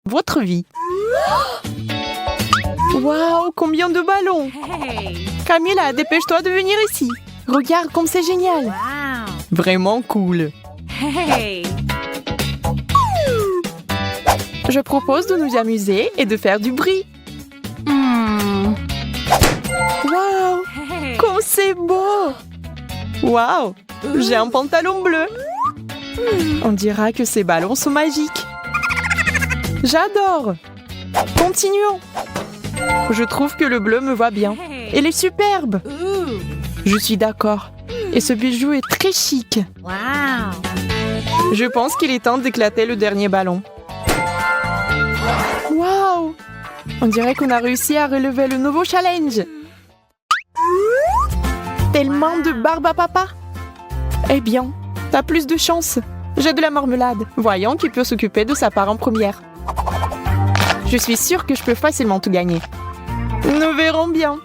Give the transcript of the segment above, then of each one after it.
votre vie. Waouh, combien de ballons! Camilla, dépêche-toi de venir ici. Regarde comme c'est génial. Vraiment cool. Je propose de nous amuser et de faire du bruit. Waouh, comme c'est beau! Waouh, j'ai un pantalon bleu. On dira que ces ballons sont magiques. J'adore. Continuons. Je trouve que le bleu me va bien. Il est superbe. Je suis d'accord. Et ce bijou est très chic. Je pense qu'il est temps d'éclater le dernier ballon. Waouh! On dirait qu'on a réussi à relever le nouveau challenge. Tellement de barbe à papa. Eh bien, t'as plus de chance. J'ai de la marmelade. Voyons qui peut s'occuper de sa part en première. Je suis sûre que je peux facilement tout gagner. Nous verrons bien.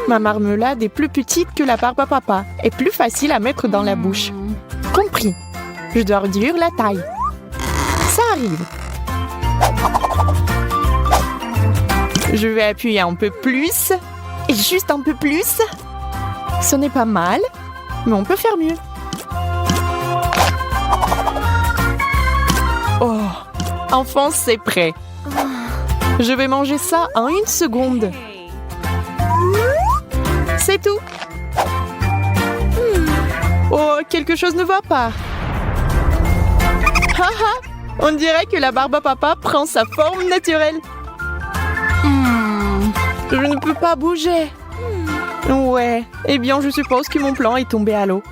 Ma marmelade est plus petite que la barbe à papa et plus facile à mettre dans la bouche. Compris. Je dois réduire la taille. Ça arrive. Je vais appuyer un peu plus. Et juste un peu plus. Ce n'est pas mal, mais on peut faire mieux. Oh, enfin c'est prêt. Je vais manger ça en 1 seconde. C'est tout. Oh, quelque chose ne va pas. Haha, on dirait que la barbe à papa prend sa forme naturelle. Je ne peux pas bouger. Ouais, eh bien je suppose que mon plan est tombé à l'eau.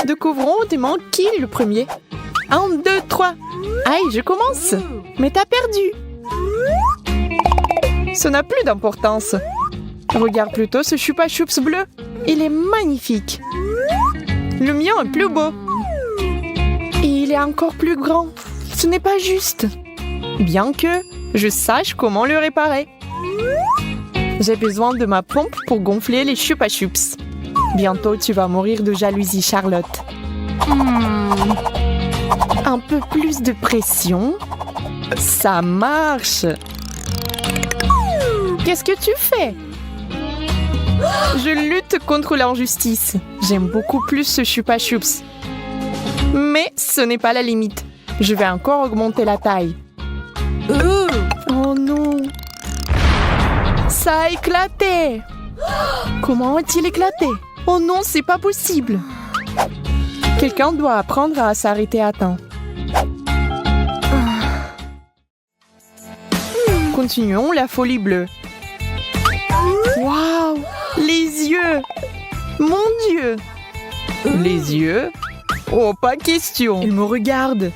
Découvrons autrement qui est le premier. 1, 2, 3. Aïe, je commence. Mais t'as perdu. Ça n'a plus d'importance. Regarde plutôt ce Chupa Chups bleu. Il est magnifique. Le mien est plus beau. Et il est encore plus grand. Ce n'est pas juste. Bien que je sache comment le réparer. J'ai besoin de ma pompe pour gonfler les Chupa Chups. Bientôt, tu vas mourir de jalousie, Charlotte. Un peu plus de pression. Ça marche. Qu'est-ce que tu fais? Je lutte contre l'injustice. J'aime beaucoup plus ce Chupa Chups. Mais ce n'est pas la limite. Je vais encore augmenter la taille. Oh non. Ça a éclaté. Comment a-t-il éclaté? Oh non, c'est pas possible. Quelqu'un doit apprendre à s'arrêter à temps. Continuons la folie bleue. Waouh! Les yeux! Mon Dieu! Les yeux? Oh, pas question! Il me regarde.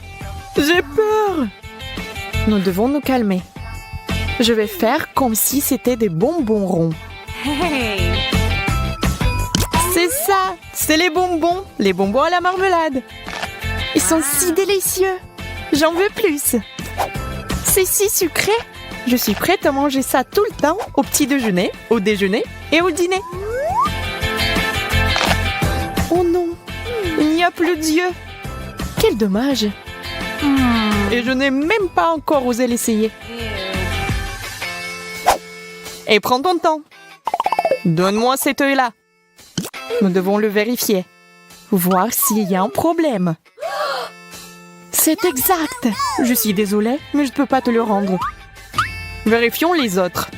J'ai peur! Nous devons nous calmer. Je vais faire comme si c'était des bonbons ronds. C'est ça! C'est les bonbons à la marmelade. Ils sont si délicieux. J'en veux plus. C'est si sucré. Je suis prête à manger ça tout le temps, au petit déjeuner, au déjeuner et au dîner. Oh non, il n'y a plus d'yeux. Quel dommage. Et je n'ai même pas encore osé l'essayer. Et prends ton temps. Donne-moi cet œil-là. Nous devons le vérifier. Voir s'il y a un problème. C'est exact. Je suis désolée, mais je ne peux pas te le rendre. Vérifions les autres.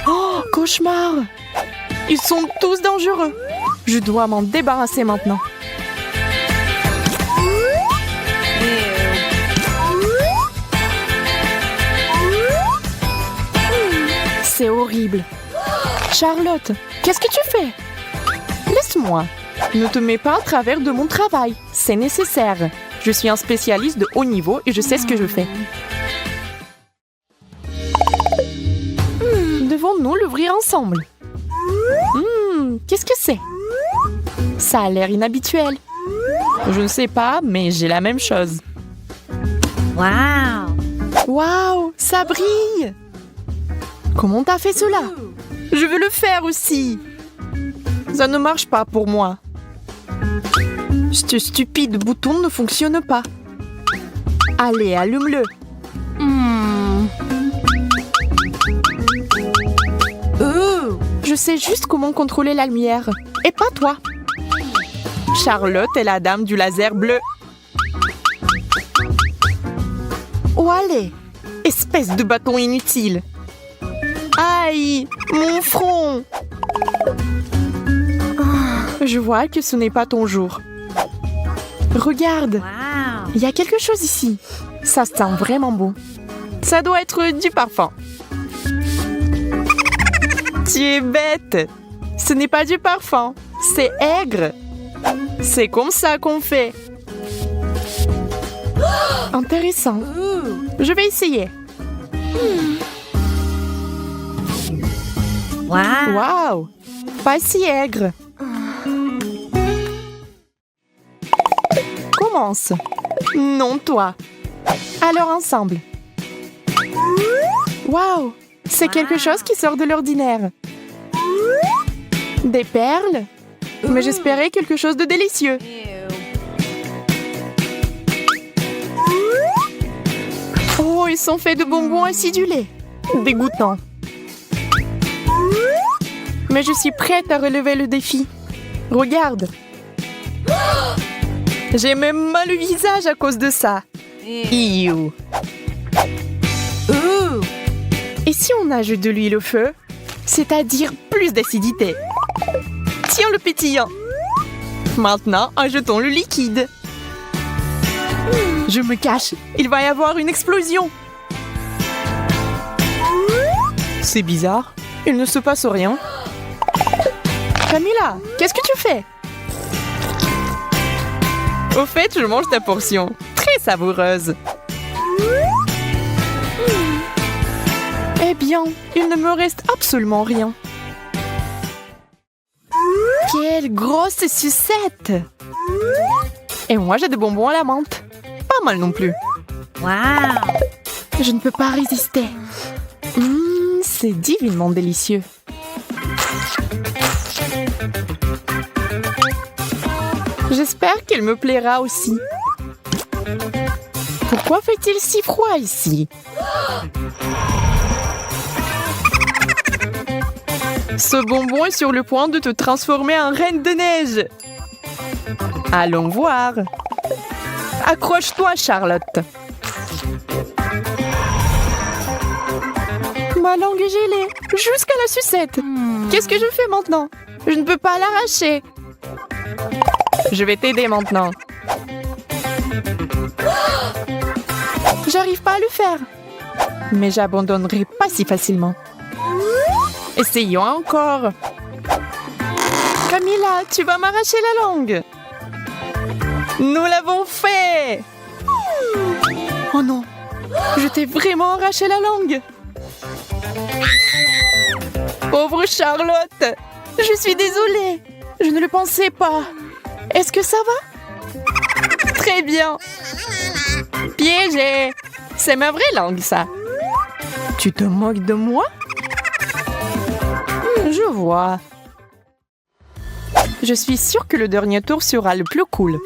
Oh, cauchemar! Ils sont tous dangereux. Je dois m'en débarrasser maintenant. C'est horrible. Charlotte, qu'est-ce que tu fais? Laisse-moi. Ne te mets pas à travers de mon travail. C'est nécessaire. Je suis un spécialiste de haut niveau et je sais ce que je fais. Devons-nous l'ouvrir ensemble? Qu'est-ce que c'est? Ça a l'air inhabituel. Je ne sais pas, mais j'ai la même chose. Wow! Waouh, ça brille! Comment t'as fait cela? Je veux le faire aussi. Ça ne marche pas pour moi. Ce stupide bouton ne fonctionne pas. Allez, allume-le. Je sais juste comment contrôler la lumière. Et pas toi. Charlotte est la dame du laser bleu. Oh, allez. Espèce de bâton inutile. Aïe, mon front. Je vois que ce n'est pas ton jour. Regarde, il y a quelque chose ici. Ça sent vraiment bon. Ça doit être du parfum. Tu es bête. Ce n'est pas du parfum, c'est aigre. C'est comme ça qu'on fait. Intéressant. Je vais essayer. Waouh, pas si aigre. Commence. Non, toi. Alors ensemble. Waouh, c'est quelque chose qui sort de l'ordinaire. Des perles? Mais j'espérais quelque chose de délicieux. Oh, ils sont faits de bonbons acidulés. Dégoûtant. Mais je suis prête à relever le défi. Regarde. J'ai même mal le visage à cause de ça. Iou. Et si on ajoute de l'huile au feu, c'est-à-dire plus d'acidité? Tiens le pétillant. Maintenant, ajoutons le liquide. Je me cache. Il va y avoir une explosion. C'est bizarre. Il ne se passe rien. Camilla, qu'est-ce que tu fais? Au fait, je mange ta portion. Très savoureuse. Eh bien, il ne me reste absolument rien. Quelle grosse sucette! Et moi, j'ai des bonbons à la menthe. Pas mal non plus. Je ne peux pas résister. C'est divinement délicieux. J'espère qu'elle me plaira aussi. Pourquoi fait-il si froid ici? Ce bonbon est sur le point de te transformer en reine de neige. Allons voir. Accroche-toi, Charlotte. Ma langue est gelée, jusqu'à la sucette. Qu'est-ce que je fais maintenant? Je ne peux pas l'arracher. Je vais t'aider maintenant. J'arrive pas à le faire. Mais j'abandonnerai pas si facilement. Essayons encore. Camilla, tu vas m'arracher la langue. Nous l'avons fait. Oh non, je t'ai vraiment arraché la langue. Pauvre Charlotte, je suis désolée. Je ne le pensais pas. Est-ce que ça va? Très bien. Piégé. C'est ma vraie langue, ça. Tu te moques de moi? Je vois. Je suis sûre que le dernier tour sera le plus cool.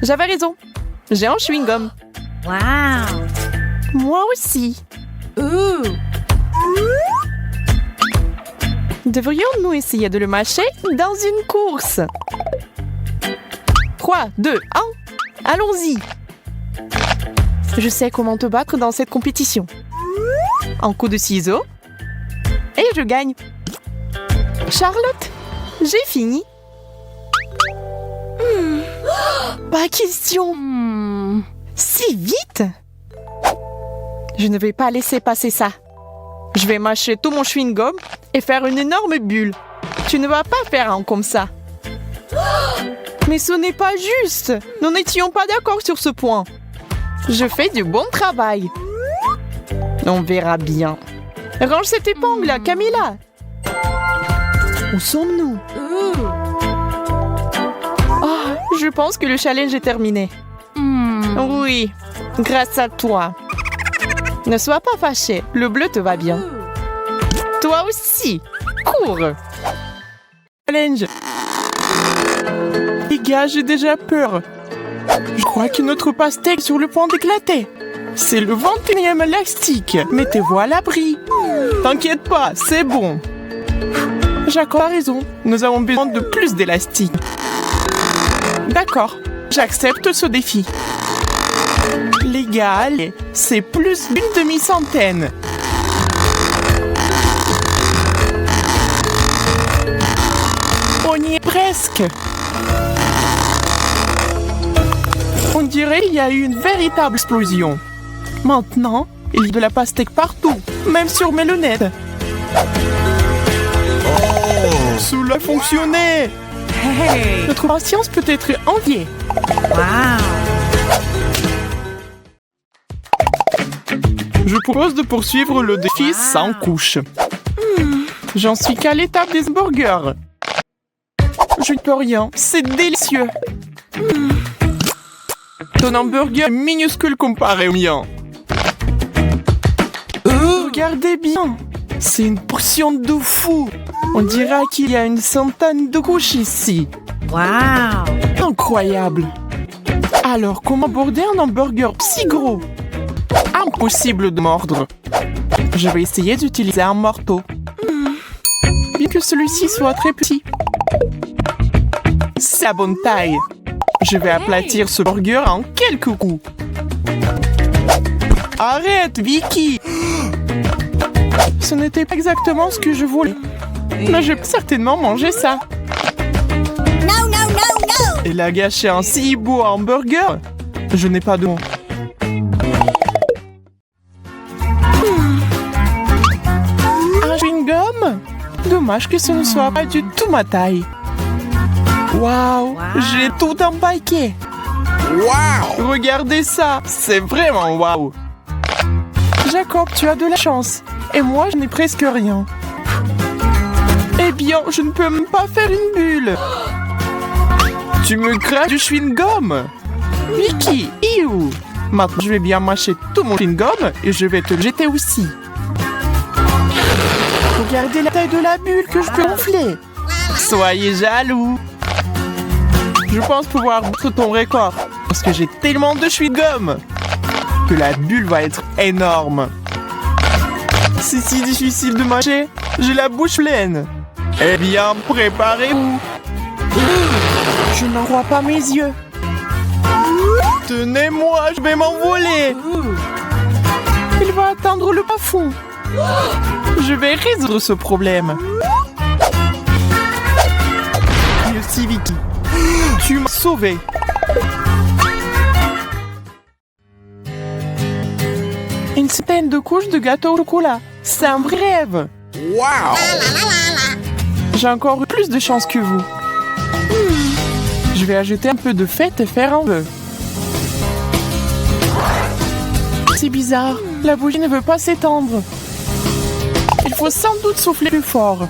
J'avais raison. J'ai un chewing-gum. Moi aussi. Devrions-nous essayer de le mâcher dans une course? 3, 2, 1. Allons-y. Je sais comment te battre dans cette compétition. Un coup de ciseaux. Et je gagne. Charlotte, j'ai fini. Pas question. Si vite? Je ne vais pas laisser passer ça. Je vais mâcher tout mon chewing-gum et faire une énorme bulle. Tu ne vas pas faire un comme ça. Mais ce n'est pas juste. Nous n'étions pas d'accord sur ce point. Je fais du bon travail. On verra bien. Range cette épingle, Camilla. Où sommes-nous? Oh, je pense que le challenge est terminé. Oui, grâce à toi. Ne sois pas fâché, le bleu te va bien. Toi aussi, cours. Challenge. Et gars, j'ai déjà peur. Je crois que notre pastèque est sur le point d'éclater. C'est le 21e élastique. Mettez-vous à l'abri. T'inquiète pas, c'est bon. Jacob a raison. Nous avons besoin de plus d'élastique. D'accord, j'accepte ce défi. Les gars, allez, c'est plus d'une demi-centaine. On y est presque. On dirait qu'il y a eu une véritable explosion. Maintenant, il y a de la pastèque partout, même sur mes lunettes. Cela a fonctionné. Hey. Notre patience peut être enviée. Wow. Je propose de poursuivre le défi sans couche. J'en suis qu'à l'étape des burgers. Je ne peux rien, c'est délicieux. Ton hamburger est minuscule comparé au mien. Regardez bien, c'est une portion de fou. On dirait qu'il y a une centaine de couches ici. Waouh! Incroyable. Alors, comment aborder un hamburger si gros? Impossible de mordre. Je vais essayer d'utiliser un marteau. Bien que celui-ci soit très petit. C'est la bonne taille. Je vais aplatir ce burger en quelques coups. Arrête, Vicky! Ce n'était pas exactement ce que je voulais. Mais je peux certainement manger ça. No, no, no, no! Elle a gâché un si beau hamburger. Je n'ai pas de mots. Un chewing-gum? Dommage que ce ne soit pas du tout ma taille. Waouh, j'ai tout un paquet. Waouh! Regardez ça, c'est vraiment waouh. Jacob, tu as de la chance. Et moi, je n'ai presque rien. Eh bien, je ne peux même pas faire une bulle. Tu me craques du chewing-gum. Vicky, iou. Maintenant, je vais bien mâcher tout mon chewing-gum et je vais te le jeter aussi. Regardez la taille de la bulle que je peux gonfler. Soyez jaloux. Je pense pouvoir battre ton record parce que j'ai tellement de chewing-gum que la bulle va être énorme. C'est si difficile de mâcher, j'ai la bouche pleine. Eh bien, préparez-vous. Je n'en crois pas mes yeux. Tenez-moi, je vais m'envoler. Il va atteindre le plafond. Je vais résoudre ce problème. Merci, Vicky. Tu m'as sauvé. Une centaine de couches de gâteau au chocolat. C'est un vrai rêve. Wow! J'ai encore plus de chance que vous. Je vais ajouter un peu de fête et faire un vœu. C'est bizarre. La bougie ne veut pas s'étendre. Il faut sans doute souffler plus fort.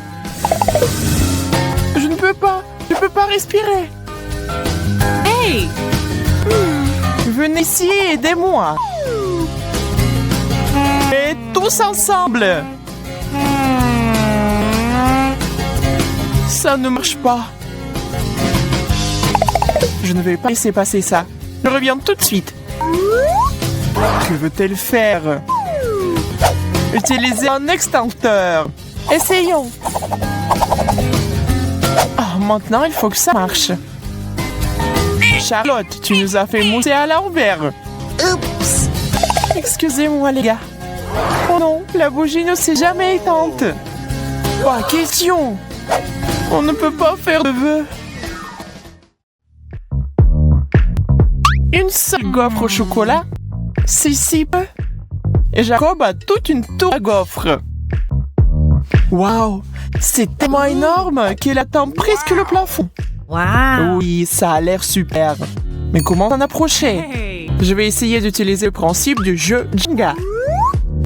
Je ne peux pas. Je ne peux pas respirer. Hey! Venez ici et aidez-moi. Et tous ensemble. Ça ne marche pas. Je ne vais pas laisser passer ça. Je reviens tout de suite. Que veut-elle faire? Utiliser un extincteur. Essayons. Oh, maintenant, il faut que ça marche. Charlotte, tu nous as fait mousser à l'envers. Oups! Excusez-moi, les gars. Oh non, la bougie ne s'est jamais éteinte. Pas question. On ne peut pas faire de vœux. Une seule gaufre au chocolat? C'est si peu. Et Jacob a toute une tour à gaufres. Waouh, c'est tellement énorme qu'elle atteint presque le plafond. Wow! Oui, ça a l'air super. Mais comment s'en approcher? Je vais essayer d'utiliser le principe du jeu Jenga.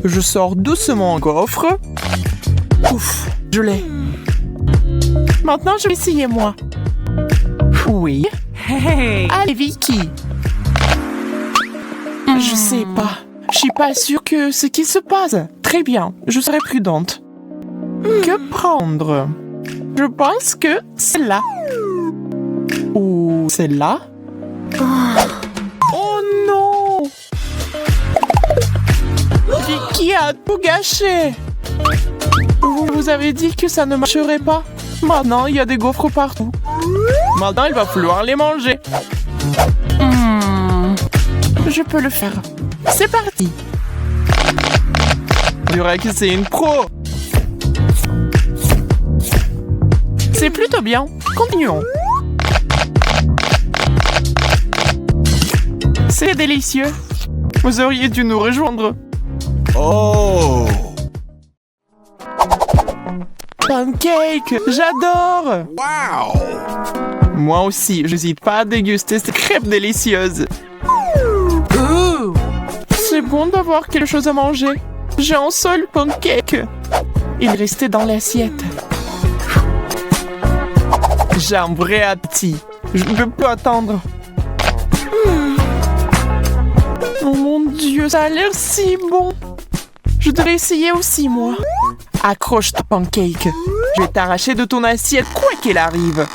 Je sors doucement un gaufre. Ouf, je l'ai. Maintenant, je vais essayer moi. Oui. Allez, Vicky. Je sais pas. Je suis pas sûre que ce qui se passe. Très bien, je serai prudente. Que prendre? Je pense que c'est là. Oh, celle-là? Oh non! Vicky a tout gâché! Vous avez dit que ça ne marcherait pas. Maintenant, il y a des gaufres partout. Maintenant, il va falloir les manger. Je peux le faire. C'est parti. Je dirais que c'est une pro. C'est plutôt bien. Continuons. C'est délicieux. Vous auriez dû nous rejoindre. Oh! Pancake, j'adore. Wow! Moi aussi, je n'hésite pas à déguster ces crêpes délicieuses. C'est bon d'avoir quelque chose à manger. J'ai un seul pancake. Il restait dans l'assiette. J'ai un vrai appétit. Je ne peux pas attendre. Oh mon Dieu, ça a l'air si bon. Je devrais essayer aussi, moi. Accroche ton pancake. Je vais t'arracher de ton assiette, quoi qu'il arrive.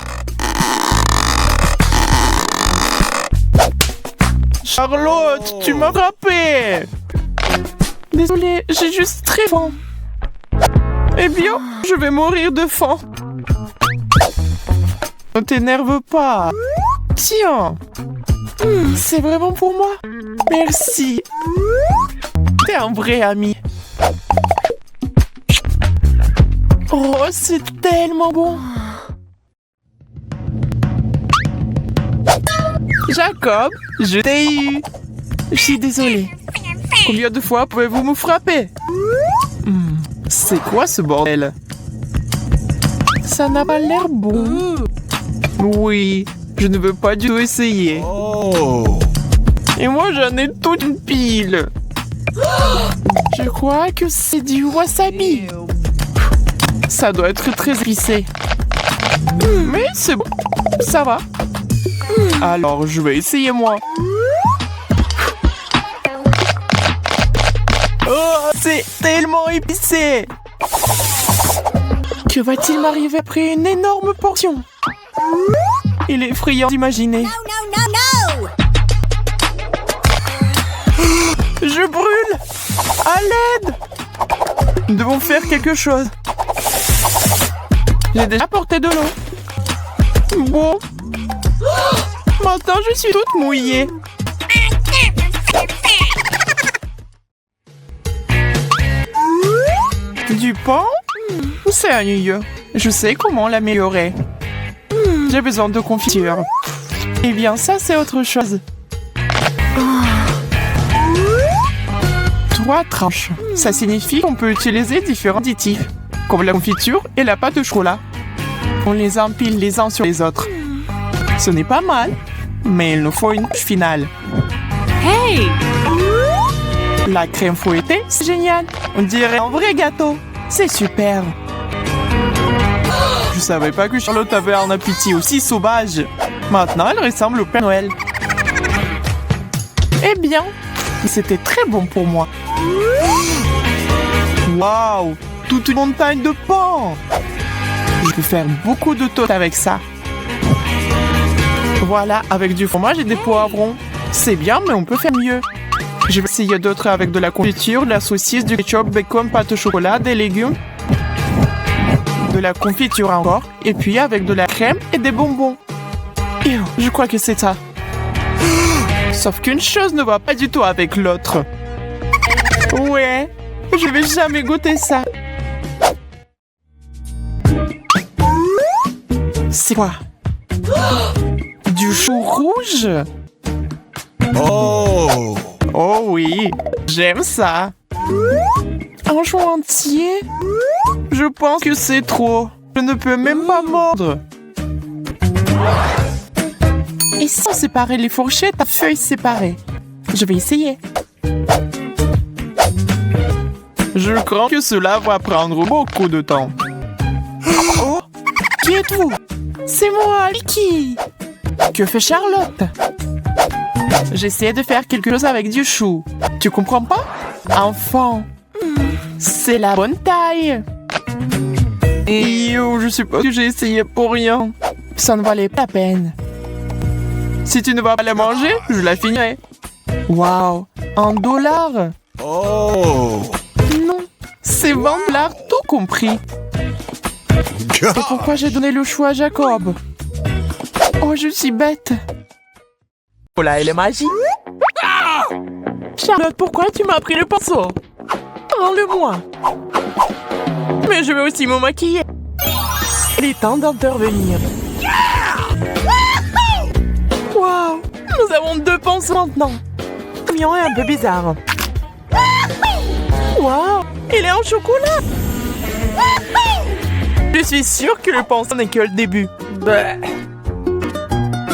Charlotte, tu m'as frappé. Désolée, j'ai juste très faim. Eh bien, je vais mourir de faim. Ne t'énerve pas. Tiens. C'est vraiment pour moi. Merci. T'es un vrai ami. Oh, c'est tellement bon. Jacob, je t'ai eu. Je suis désolée. Combien de fois pouvez-vous me frapper? C'est quoi ce bordel? Ça n'a pas l'air bon. Oui, je ne veux pas du tout essayer. Oh! Et moi, j'en ai toute une pile. Je crois que c'est du wasabi. Ça doit être très épicé. Mais c'est bon, ça va. Alors, je vais essayer moi. Oh, c'est tellement épicé. Que va-t-il m'arriver après une énorme portion? Il est effrayant d'imaginer. No, no, no, no! Je brûle! À l'aide! Nous devons faire quelque chose. J'ai déjà apporté de l'eau. Bon. Maintenant, je suis toute mouillée. Du pain? C'est ennuyeux. Je sais comment l'améliorer. J'ai besoin de confiture. Eh bien, ça, c'est autre chose. 3 tranches. Ça signifie qu'on peut utiliser différents additifs, comme la confiture et la pâte au chocolat. On les empile les uns sur les autres. Ce n'est pas mal, mais il nous faut une finale. Hey! La crème fouettée, c'est génial. On dirait un vrai gâteau. C'est super. Je savais pas que Charlotte avait un appétit aussi sauvage. Maintenant, elle ressemble au Père Noël. Eh bien, c'était très bon pour moi. Waouh! Toute une montagne de pain! Je peux faire beaucoup de toasts avec ça. Voilà, avec du fromage et des poivrons. C'est bien, mais on peut faire mieux. Je vais essayer d'autres avec de la confiture, de la saucisse, du ketchup, bacon, pâte au chocolat, des légumes. De la confiture encore. Et puis avec de la crème et des bonbons. Je crois que c'est ça. Sauf qu'une chose ne va pas du tout avec l'autre. Ouais, je vais jamais goûter ça. C'est quoi? Du chou rouge? Oh! Oh oui, j'aime ça. Un chou entier? Je pense que c'est trop. Je ne peux même pas mordre. Et si on séparait les fourchettes à feuilles séparées? Je vais essayer. Je crois que cela va prendre beaucoup de temps. Oh! Qui êtes-vous? C'est moi, Vicky! Que fait Charlotte? J'essaie de faire quelque chose avec du chou. Tu comprends pas? Enfant, c'est la bonne taille. Et je sais pas que j'ai essayé pour rien. Ça ne valait pas la peine. Si tu ne vas pas la manger, je la finirai. Waouh, $1. Oh. Non, c'est $20 tout compris. Et God. pourquoi j'ai donné le choix à Jacob? Oh, je suis bête. Oh là, elle est magique. Charlotte, pourquoi tu m'as pris le pinceau? Rends-le-moi. Mais je veux aussi me maquiller. Il est temps d'intervenir. Waouh, nous avons 2 pinceaux maintenant. Le mien est un peu bizarre. Waouh, il est en chocolat. Je suis sûre que le pinceau n'est que le début.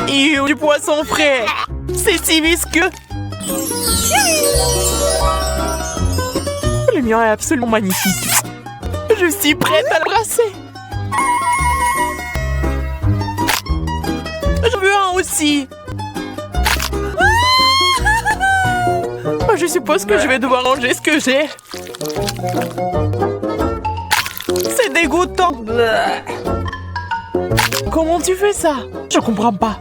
Et du poisson frais. C'est si visqueux. Le mien est absolument magnifique. Je suis prête à le brasser. Je veux un aussi. Je suppose que je vais devoir ranger ce que j'ai. C'est dégoûtant. Comment tu fais ça? Je comprends pas.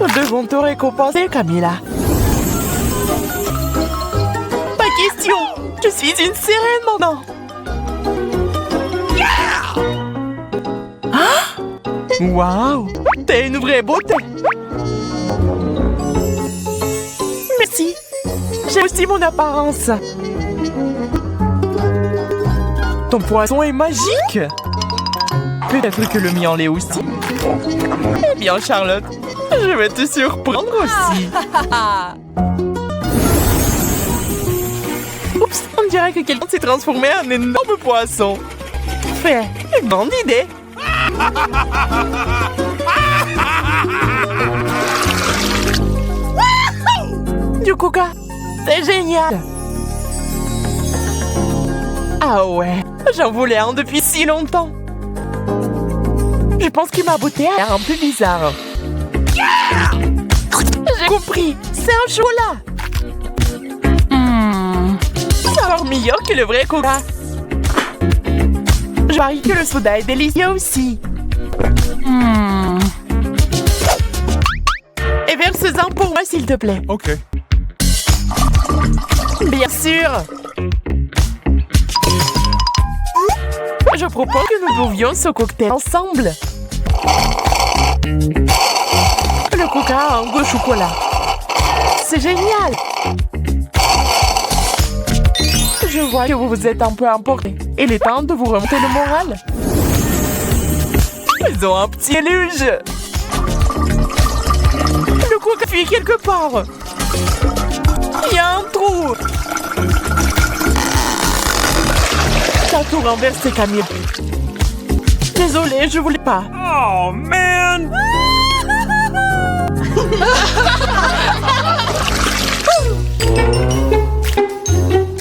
Nous devons te récompenser, Camilla. Pas question. Je suis une sirène maintenant. Waouh, t'es une vraie beauté. Merci. J'ai aussi mon apparence. Ton poisson est magique. Peut-être que le mien l'est aussi. Eh bien, Charlotte, je vais te surprendre aussi. Oups, on dirait que quelqu'un s'est transformé en énorme poisson. Fait, une bonne idée. Du coca, c'est génial. Ah ouais, j'en voulais un depuis si longtemps. Je pense que ma beauté a l'air un peu bizarre. J'ai compris, c'est un chocolat. C'est alors meilleur que le vrai coca. Je parie que le soda est délicieux aussi. Et verse-en pour moi, s'il te plaît. OK. Bien sûr. Je propose que nous buvions ce cocktail ensemble. Le coca a un goût chocolat. C'est génial. Je vois que vous vous êtes un peu emporté. Il est temps de vous remonter le moral. Faisons un petit éluge. Le coca fuit quelque part. Il y a un trou. T'as tout renversé, Camille. Désolée, je voulais pas. Oh, man.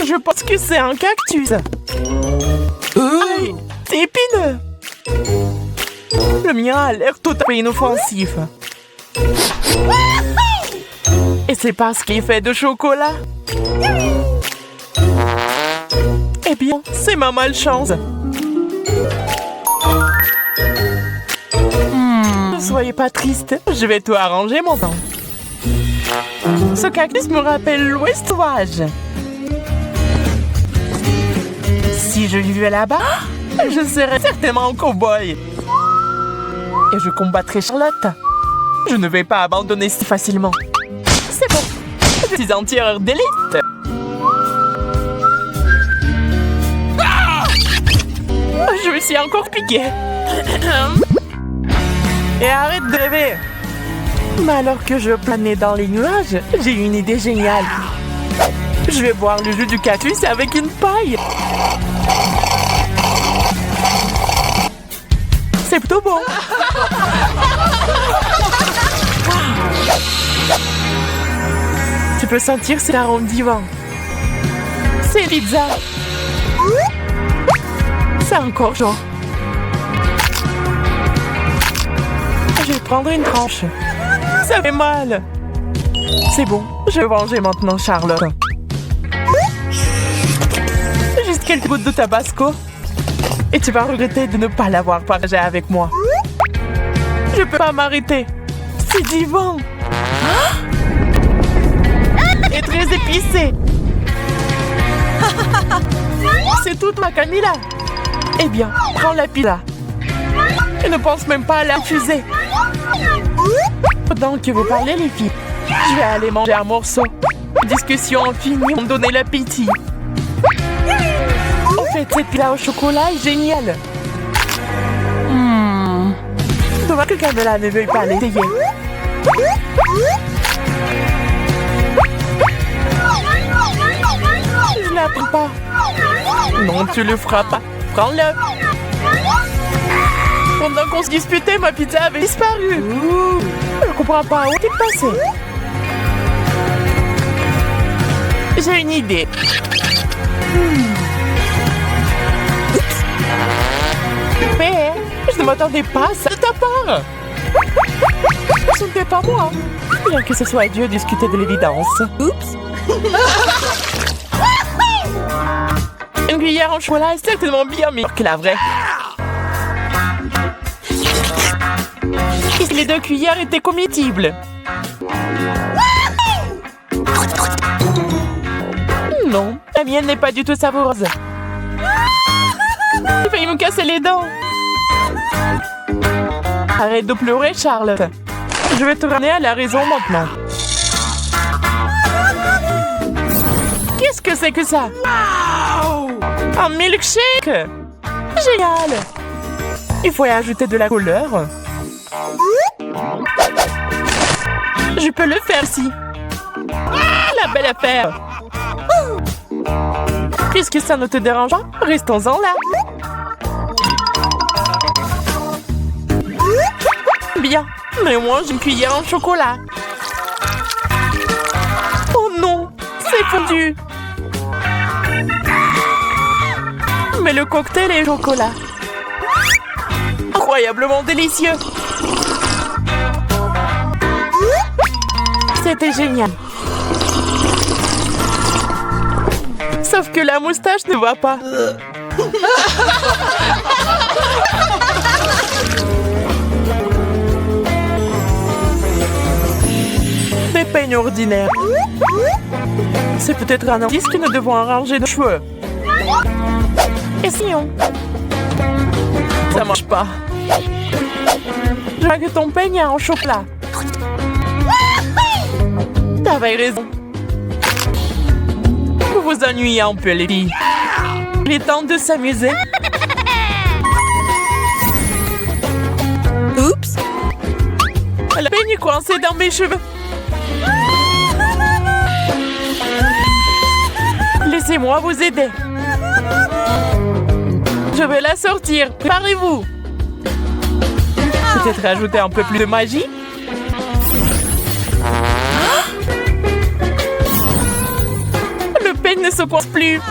Je pense que c'est un cactus. Aïe, c'est épineux. Le mien a l'air tout à fait inoffensif. Et c'est parce qu'il est fait de chocolat. Eh bien, c'est ma malchance. Ne soyez pas triste, je vais tout arranger maintenant. Ce cactus me rappelle l'Ouest sauvage. Si je vivais là-bas, je serais certainement un cow-boy. Et je combattrais Charlotte. Je ne vais pas abandonner si facilement. C'est bon, je suis un tireur d'élite. Je me suis encore piqué. Et arrête de rêver. Mais alors que je planais dans les nuages, j'ai une idée géniale. Je vais boire le jus du cactus avec une paille. C'est plutôt bon. Tu peux sentir ces arrondissements. C'est pizza. C'est encore chaud. Je vais prendre une tranche. Ça fait mal. C'est bon, je vais manger maintenant, Charlotte. Juste quelques gouttes de tabasco. Et tu vas regretter de ne pas l'avoir partagé avec moi. Je peux pas m'arrêter. C'est divin. Et très épicé. C'est toute ma Camilla. Eh bien, prends la pizza. Et ne pense même pas à la refuser. Pendant que vous parlez, les filles, je vais aller manger un morceau. Discussion finie, on me donnait l'appétit. En fait, cette pizza au chocolat est géniale. Dommage que Camilla ne veuille pas l'essayer. Je la prends pas. Non, tu le feras pas. Prends-le. Pendant qu'on se disputait, ma pizza avait disparu. Je comprends pas. Où t'es passé? J'ai une idée. Mais je ne m'attendais pas à ça de ta part. Ce n'était pas moi. Bien que ce soit Dieu discuter de l'évidence. Oups. Une cuillère en chocolat est certainement bien meilleure que la vraie. Et les 2 cuillères étaient comestibles. Non, la mienne n'est pas du tout savoureuse. J'ai failli me casser les dents. Arrête de pleurer, Charlotte. Je vais te ramener à la raison maintenant. Qu'est-ce que c'est que ça? Un milkshake! Génial! Il faut y ajouter de la couleur. Je peux le faire ici. La belle affaire! Puisque ça ne te dérange pas, restons-en là. Bien, mais moi j'ai une cuillère en chocolat. Oh non, c'est fondu. Mais le cocktail est au chocolat. Incroyablement délicieux. C'était génial. Sauf que la moustache ne va pas. Des peignes ordinaires. C'est peut-être un indice que nous devons arranger nos cheveux. Essayons. Ça marche pas. Je vois que ton peigne est en chocolat. T'avais raison. Vous vous ennuyez un peu, les filles. Il est temps de s'amuser. Oups. La peigne est coincée dans mes cheveux. Laissez-moi vous aider. Je vais la sortir. Préparez-vous. Peut-être ajouter un peu plus de magie. Le peigne ne se coince plus.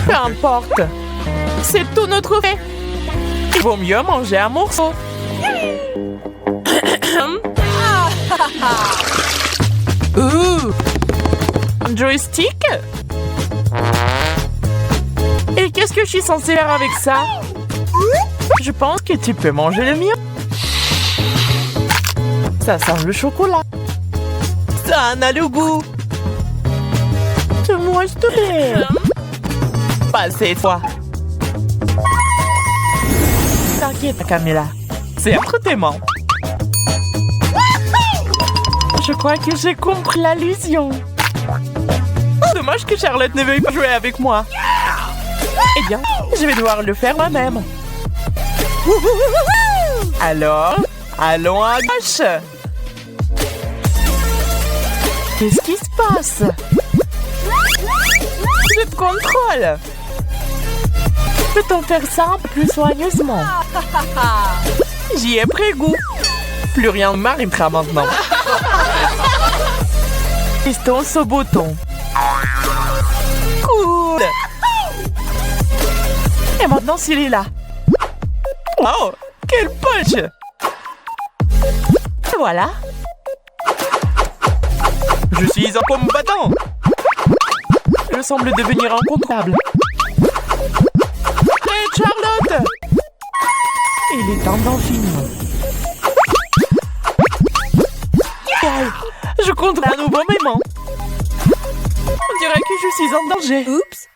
Peu importe. C'est tout notre fait. Il vaut mieux manger un morceau. Un joystick? Et qu'est-ce que je suis censée faire avec ça? Je pense que tu peux manger le mien. Ça sent le chocolat. Ça en a le goût. Je mange tout le pas cette fois. T'inquiète, Camilla. C'est entre tes mains. Je crois que j'ai compris l'allusion. Dommage que Charlotte ne veuille pas jouer avec moi. Eh bien, je vais devoir le faire moi-même. Alors, allons à gauche. Qu'est-ce qui se passe? Je te contrôle. Peut-on faire ça un peu plus soigneusement? J'y ai pris goût. Plus rien ne m'arrêtera maintenant. Restons ce bouton. Cool. Et maintenant, s'il est là. Oh, quel punch! Voilà. Je suis un combattant. Je semble devenir incontrôlable. Hey, Charlotte! Il est temps d'en finir. taille. Je compterai un nouveau moment. On dirait que je suis en danger. Oups.